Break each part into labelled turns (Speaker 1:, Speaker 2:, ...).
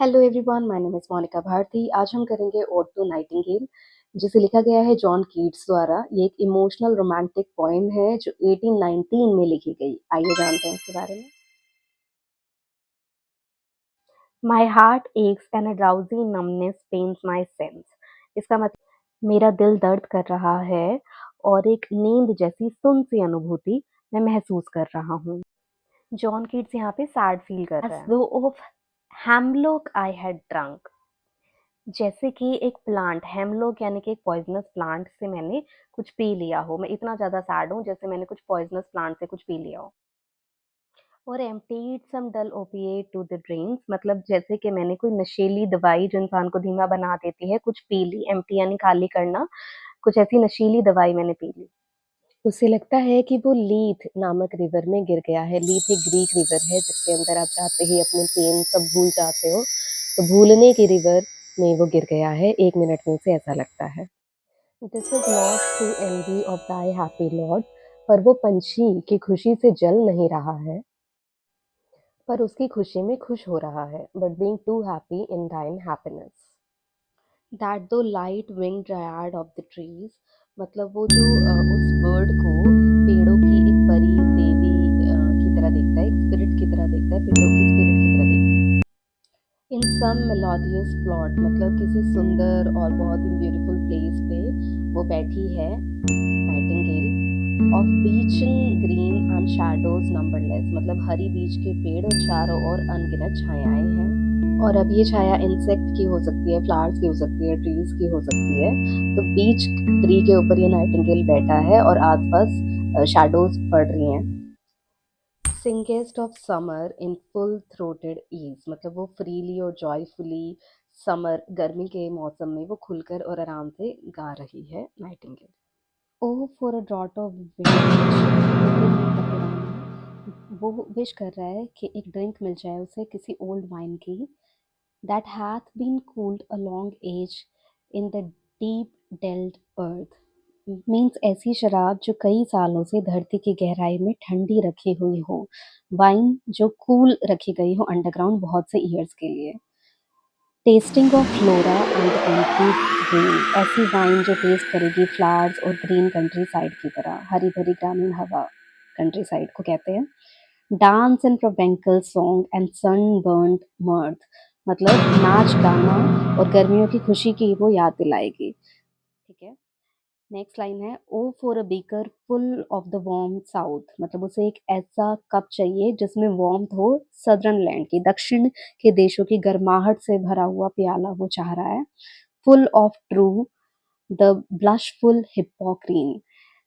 Speaker 1: Hello everyone, my name is Monika Bharti. आज हम करेंगे ओड टू नाइटिंगेल, जिसे लिखा गया है जॉन कीट्स द्वारा। ये एक इमोशनल रोमांटिक पोएम है जो 1819 में लिखी गई। आइए जानते हैं इसके बारे में। My heart aches and a drowsy numbness pains my sense. इसका मतलब मेरा दिल दर्द कर रहा है और एक नींद जैसी सुन सी अनुभूति मैं महसूस कर रहा हूँ। जॉन कीट्स यहाँ पे सैड फील कर रहा है। As though of hemlock I had drunk, जैसे कि एक प्लांट हेमलॉक यानी कि एक पॉइजनस प्लांट से मैंने कुछ पी लिया हो। मैं इतना ज़्यादा सैड हूँ जैसे मैंने कुछ पॉइजनस प्लांट से कुछ पी लिया हो। और emptied some dull opiate to the drains, मतलब जैसे कि मैंने कोई नशीली दवाई जो इंसान को धीमा बना देती है कुछ पी ली। एम्प्टी यानी खाली करना, कुछ ऐसी नशीली दवाई मैंने पी ली।
Speaker 2: उसे लगता है कि वो लीथ नामक रिवर में गिर गया है। लीथ एक ग्रीक रिवर है जिसके अंदर आप जाते ही अपने पेन सब भूल जाते हो। तो भूलने की रिवर में वो गिर गया है। 1 मिनट में उसे ऐसा लगता है। This is not to envy of thy happy lord, पर वो पंछी की खुशी से जल नहीं रहा है, पर उसकी खुशी में खुश हो रहा है। But being too happy in thine happiness.
Speaker 1: That thou light wing dryad of the trees, मतलब वो जो उस बर्ड को पेड़ों की एक परी देवी की तरह देखता है, एक स्पिरिट की तरह देखता है, पेड़ों की स्पिरिट की तरह देखता है। इन सम मेलोडियस प्लॉट, मतलब किसी सुंदर और बहुत ही ब्यूटीफुल प्लेस पे वो बैठी है Nightingale. Of beach green and shadows numberless, मतलब हरी बीच के पेड़ और चारों ओर अनगिनत छायाएं हैं। और अब ये छाया इंसेक्ट की हो सकती है, फ्लावर्स की हो सकती है, ट्रीज की हो सकती है। तो बीच ट्री के ऊपर ये नाइटिंगेल बैठा है और आसपास शैडोज पड़ रही हैं। Singest of summer in full throated ease, मतलब वो फ्रीली और जॉयफुली समर गर्मी के मौसम में वो खुलकर और आराम से गा रही है nightingale. Oh for a draught of वो विश कर रहा है कि एक ड्रिंक मिल जाए उसे किसी ओल्ड वाइन की, that hath been cooled a long age in the deep delved earth. Means ऐसी शराब जो कई सालों से धरती की गहराई में ठंडी रखी हुई हो। वाइन जो कूल रखी गई हो अंडरग्राउंड बहुत से ईयर्स के लिए। Testing of flora and country green, ऐसी वाइन जो टेस्ट करेगी फ्लावर्स और ग्रीन कंट्री साइड की तरह, हरी भरी ग्रामीण हवा कंट्री साइड को कहते हैं। Dance and provencal song and sun burned mirth, मतलब नाच गाना और गर्मियों की खुशी की वो याद दिलाएगी। ठीक है। नेक्स्ट लाइन है, O for a beaker full of the warm south, मतलब उसे एक ऐसा कप चाहिए जिसमें वार्मथ हो, सदर्न लैंड की, दक्षिण के देशों की गर्माहट से भरा हुआ प्याला वो चाह रहा है। फुल ऑफ ट्रू द ब्लशफुल हिपोक्रीन,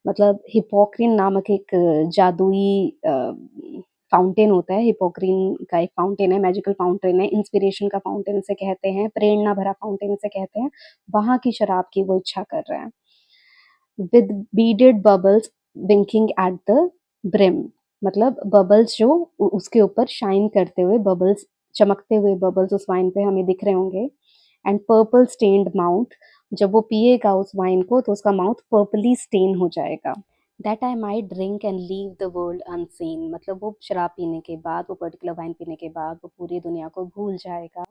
Speaker 1: मतलब हिपोक्रीन नामक एक जादुई फाउंटेन होता है। हिपोक्रीन का एक फाउंटेन है, मैजिकल फाउंटेन है, इंस्पिरेशन का फाउंटेन से कहते हैं, प्रेरणा भरा फाउंटेन से कहते हैं। वहां की शराब की वो इच्छा कर रहा है। With beaded bubbles winking at the brim, मतलब बबल्स जो उसके ऊपर शाइन करते हुए, बबल्स चमकते हुए बबल्स उस वाइन पे हमें दिख रहे होंगे। एंड पर्पल स्टेन्ड माउथ, जब वो पिएगा उस वाइन को तो उसका माउथ पर्पली स्टेन हो जाएगा। That I might drink and leave the world unseen, मतलब वो शराब पीने के बाद, वो पर्टिकुलर वाइन पीने के बाद वो पूरी दुनिया को भूल जाएगा।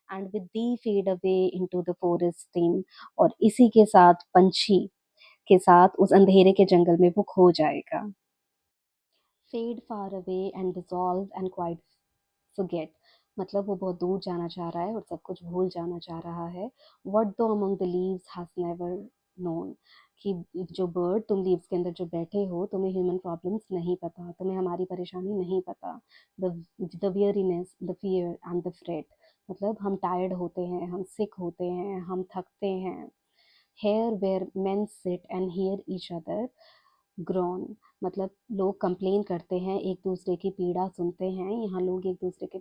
Speaker 1: And with thee fade away into the forest steam, और इसी के साथ पंछी के साथ उस अंधेरे के जंगल में वो खो जाएगा। Fade far away and dissolve and quite forget, मतलब वो बहुत दूर जाना चाह रहा है और सब कुछ भूल जाना चाह रहा है। व्हाट दो among the leaves has never known, कि जो बर्ड तुम लीव्स के अंदर जो बैठे हो, तुम्हें ह्यूमन प्रॉब्लम्स नहीं पता, तुम्हें हमारी परेशानी नहीं पता। The weariness the fear and the fret, मतलब हम टायर्ड होते हैं, हम सिक होते हैं, हम थकते हैं। Here where men sit and hear each other groan, मतलब लोग कंप्लेन करते हैं, एक दूसरे की पीड़ा सुनते हैं। यहाँ लोग एक दूसरे के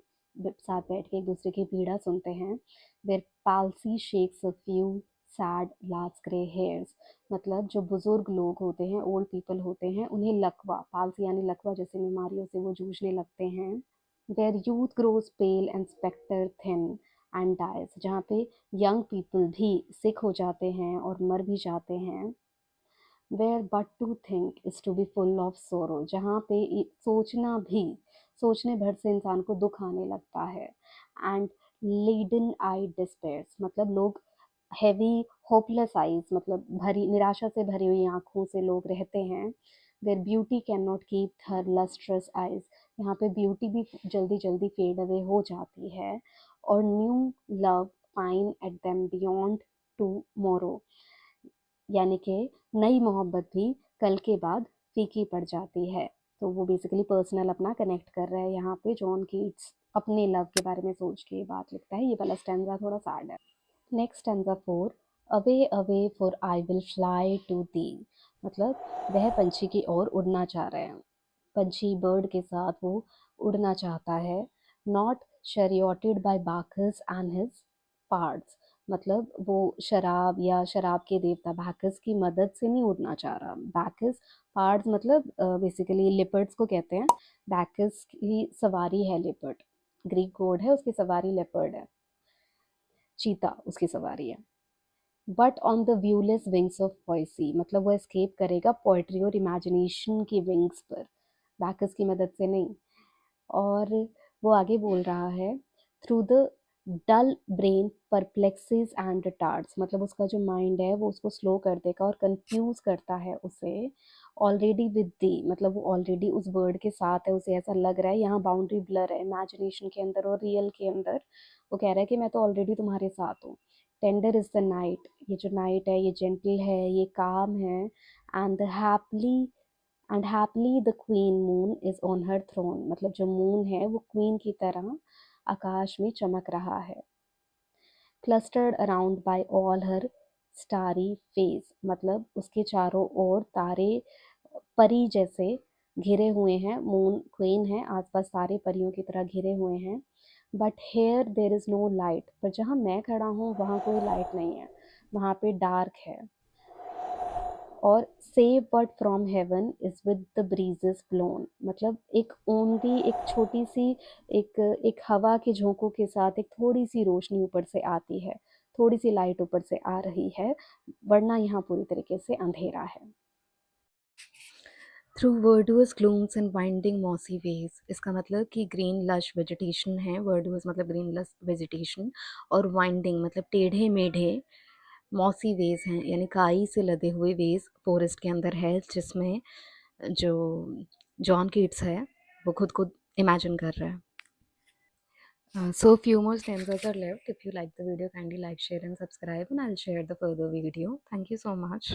Speaker 1: साथ बैठ के एक दूसरे की पीड़ा सुनते हैं। Where palsy shakes a few sad last grey hairs, मतलब जो बुजुर्ग लोग होते हैं, ओल्ड पीपल होते हैं, उन्हें लकवा, पालसी यानी लकवा जैसी बीमारियों से वो जूझने लगते हैं। Where youth grows pale and spectre thin and dies, जहाँ पे यंग पीपल भी सिक हो जाते हैं और मर भी जाते हैं। Where but to think is to be full of sorrow, जहाँ पे सोचना भी, सोचने भर से इंसान को दुख आने लगता है। एंड लीडन आई डिस्पेयर्स मतलब लोग हेवी होपलेस आईज मतलब भरी निराशा से भरी हुई आंखों से लोग रहते हैं। Where beauty can not keep her lustrous eyes, यहाँ पे ब्यूटी भी जल्दी जल्दी फेड अवे हो जाती है। और new love fine at them beyond tomorrow, यानी कि नई मोहब्बत भी कल के बाद फीकी पड़ जाती है। तो वो बेसिकली पर्सनल अपना कनेक्ट कर रहा है यहाँ पे, जॉन कीट्स अपने लव के बारे में सोच के ये बात लिखता है। ये वाला स्टैंजा थोड़ा सैड है। Next stanza 4, away away for I will fly to thee, मतलब वह पंछी की ओर उड़ना चाह रहे हैं। पंछी बर्ड के साथ वो उड़ना चाहता है। नॉट शरियोटेड बाय बाकस एंड हिज पार्ट्स, मतलब वो शराब या शराब के देवता बैकस की मदद से नहीं उड़ना चाह रहा। बैकस पार्ट्स मतलब बेसिकली लिपर्ड्स को कहते हैं। बैकस की सवारी है लिपर्ड, ग्रीक गॉड है, उसकी सवारी लेपर्ड है, चीता उसकी सवारी है। But on the viewless wings of poesy, मतलब वो एस्केप करेगा पोइट्री और इमेजिनेशन की विंग्स पर, बैकस की मदद से नहीं। और वो आगे बोल रहा है, through the dull brain perplexes and retards, मतलब उसका जो माइंड है वो उसको स्लो कर देगा और कंफ्यूज करता है उसे। ऑलरेडी विद दी, मतलब वो ऑलरेडी उस वर्ड के साथ है, उसे ऐसा लग रहा है, यहाँ बाउंड्री ब्लर है इमेजिनेशन के अंदर और रियल के अंदर। वो कह रहा है कि मैं तो ऑलरेडी तुम्हारे साथ हूँ। टेंडर इज द नाइट, ये जो नाइट है ये जेंटल है, ये काम है। And happily the queen moon is on her throne, मतलब जो मून है वो क्वीन की तरह आकाश में चमक रहा है। क्लस्टर्ड अराउंड बाय ऑल हर स्टारी फेस, मतलब उसके चारों ओर तारे परी जैसे घिरे हुए हैं। मून क्वीन है, आसपास सारे परियों की तरह घिरे हुए हैं। But here there is no light, पर जहाँ मैं खड़ा हूँ वहाँ कोई लाइट नहीं है, वहाँ पे डार्क है। और save but from heaven is with the breezes blown, मतलब एक ओनली एक छोटी सी एक एक हवा के झोंकों के साथ एक थोड़ी सी रोशनी ऊपर से आती है, थोड़ी सी लाइट ऊपर से आ रही है, वरना यहाँ पूरी तरीके से अंधेरा है।
Speaker 2: Through verdurous glooms and winding mossy ways, इसका मतलब कि ग्रीन लश वेजिटेशन है, वर्डुअस मतलब ग्रीन लश वेजिटेशन, और वाइंडिंग मतलब टेढ़े मेढ़े मॉसी वेज हैं, यानी काई से लदे हुए वेज फॉरेस्ट के अंदर है, जिसमें जो जॉन कीट्स है वो खुद को इमेजिन कर रहा है. So few more stanzas are left. If you like the video, kindly like, share and subscribe, and I'll share the further video. Thank you so much.